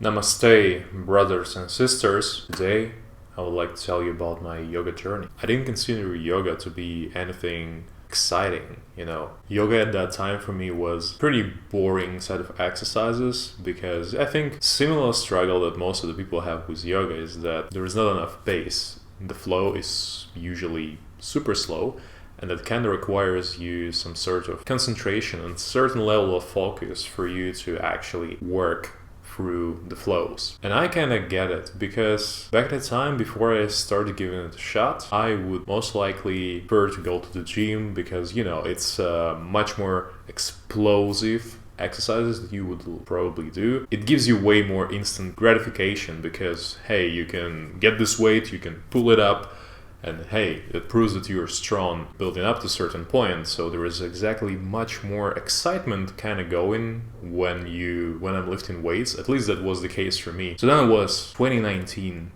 Namaste, brothers and sisters. Today, I would like to tell you about my yoga journey. I didn't consider yoga to be anything exciting, Yoga at that time for me was pretty boring set of exercises because I think similar struggle that most of the people have with yoga is that there is not enough pace. The flow is usually super slow, and that kind of requires you some sort of concentration and certain level of focus for you to actually work through the flows. And I kind of get it, because back at the time before I started giving it a shot, I would most likely prefer to go to the gym because, it's much more explosive exercises that you would probably do. It gives you way more instant gratification because, hey, you can get this weight, you can pull it up, and hey, it proves that you're strong building up to a certain point. So there is exactly much more excitement kind of going when I'm lifting weights. At least that was the case for me. So then it was 2019,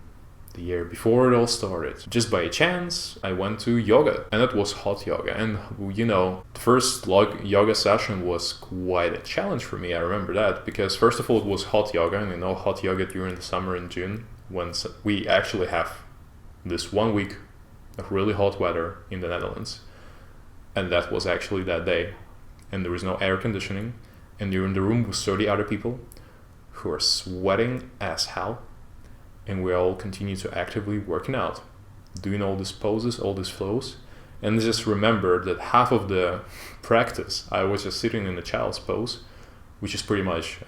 the year before it all started. Just by chance, I went to yoga, and it was hot yoga. And the first yoga session was quite a challenge for me. I remember that because first of all, it was hot yoga, and hot yoga during the summer in June, when we actually have this 1 week of really hot weather in the Netherlands. And that was actually that day. And there was no air conditioning. And you're in the room with 30 other people who are sweating as hell. And we all continue to actively working out, doing all these poses, all these flows. And just remember that half of the practice, I was just sitting in the child's pose, which is pretty much,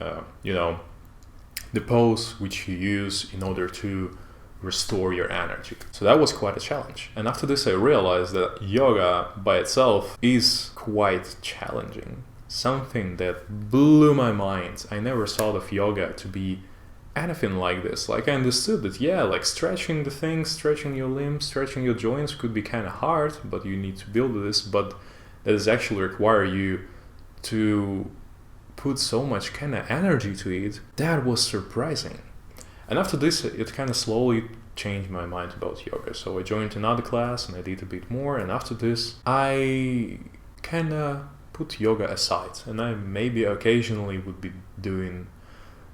the pose which you use in order to restore your energy. So that was quite a challenge. And after this, I realized that yoga by itself is quite challenging. Something that blew my mind. I never thought of yoga to be anything like this. Like, I understood that, stretching the things, stretching your limbs, stretching your joints could be kind of hard, but you need to build this. But that is actually require you to put so much kind of energy to it. That was surprising. And after this, it kind of slowly changed my mind about yoga. So I joined another class and I did a bit more. And after this, I kind of put yoga aside. And I maybe occasionally would be doing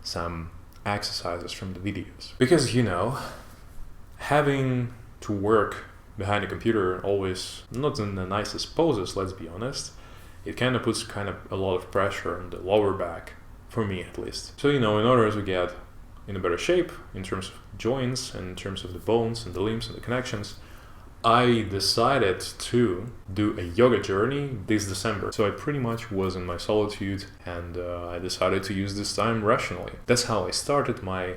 some exercises from the videos. Because, having to work behind a computer always not in the nicest poses, let's be honest, it kind of puts a lot of pressure on the lower back, for me at least. So, in order to get in a better shape in terms of joints and in terms of the bones and the limbs and the connections, I decided to do a yoga journey this December. So I pretty much was in my solitude, and I decided to use this time rationally. That's how I started my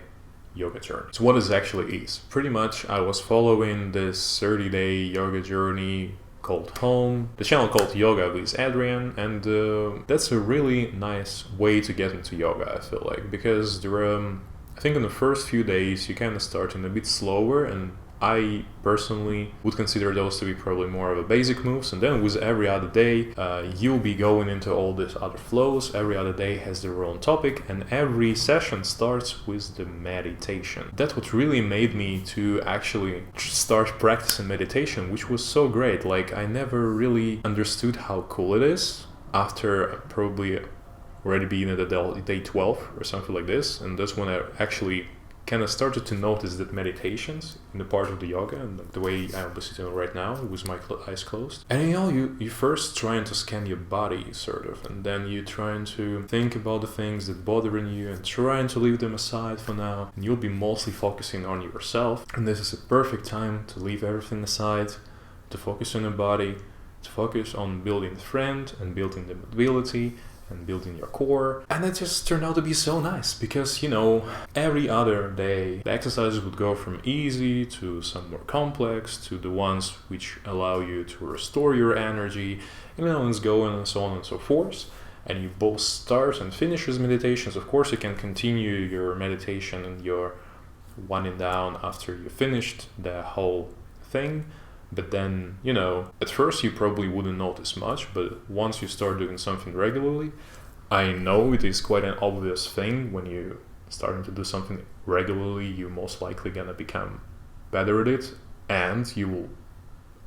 yoga journey. So what it actually is, pretty much I was following this 30-day yoga journey called Home, the channel called Yoga with Adriene, and that's a really nice way to get into yoga, I feel like, because I think in the first few days you kind of start in a bit slower, and I personally would consider those to be probably more of a basic moves, and then with every other day you'll be going into all these other flows. Every other day has their own topic, and every session starts with the meditation. That's what really made me to actually start practicing meditation, which was so great. Like, I never really understood how cool it is after probably already being at the day 12 or something like this, and that's when I actually kind of started to notice that meditations in the part of the yoga, and the way I'm sitting right now with my eyes closed. And you first trying to scan your body, sort of, and then you trying to think about the things that bothering you and trying to leave them aside for now. And you'll be mostly focusing on yourself, and this is a perfect time to leave everything aside, to focus on your body, to focus on building the strength and building the mobility and building your core. And it just turned out to be so nice because, every other day the exercises would go from easy to some more complex to the ones which allow you to restore your energy, and go and so on and so forth. And you both start and finish with meditations. Of course, you can continue your meditation and your winding down after you finished the whole thing. But then, at first you probably wouldn't notice much, but once you start doing something regularly, I know it is quite an obvious thing. When you starting to do something regularly, you're most likely gonna become better at it, and you will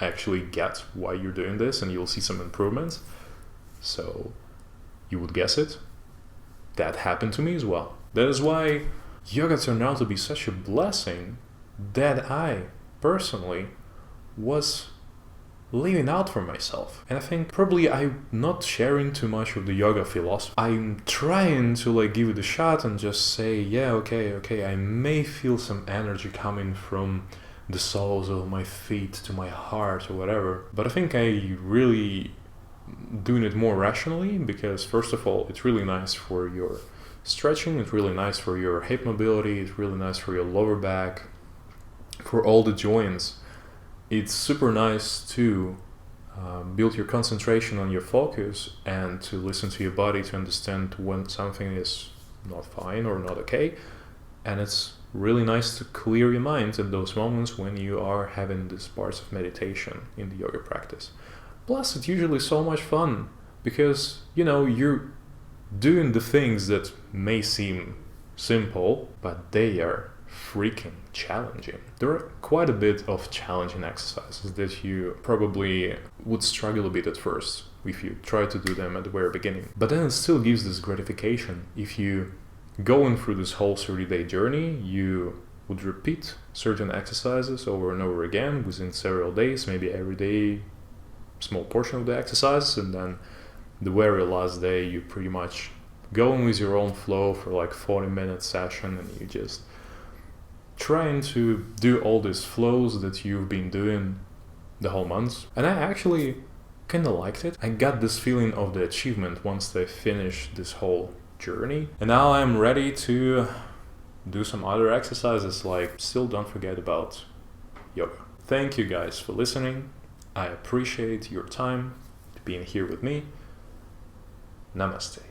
actually get why you're doing this, and you'll see some improvements. So you would guess it. That happened to me as well. That is why yoga turned out to be such a blessing that I personally was living out for myself. And I think probably I'm not sharing too much of the yoga philosophy. I'm trying to like give it a shot and just say, yeah, okay, I may feel some energy coming from the soles of my feet to my heart or whatever. But I think I really doing it more rationally, because first of all, it's really nice for your stretching, it's really nice for your hip mobility, it's really nice for your lower back, for all the joints. It's super nice to build your concentration on your focus and to listen to your body to understand when something is not fine or not okay. And it's really nice to clear your mind in those moments when you are having these parts of meditation in the yoga practice. Plus, it's usually so much fun because, you're doing the things that may seem simple, but they are freaking challenging. There are quite a bit of challenging exercises that you probably would struggle a bit at first if you try to do them at the very beginning. But then it still gives this gratification. If you going through this whole 30-day journey, you would repeat certain exercises over and over again within several days, maybe every day, small portion of the exercise, and then the very last day you pretty much going with your own flow for like 40-minute session, and you just trying to do all these flows that you've been doing the whole month. And I actually kind of liked it. I got this feeling of the achievement once I finished this whole journey. And now I'm ready to do some other exercises, like still don't forget about yoga. Thank you guys for listening. I appreciate your time being here with me. Namaste.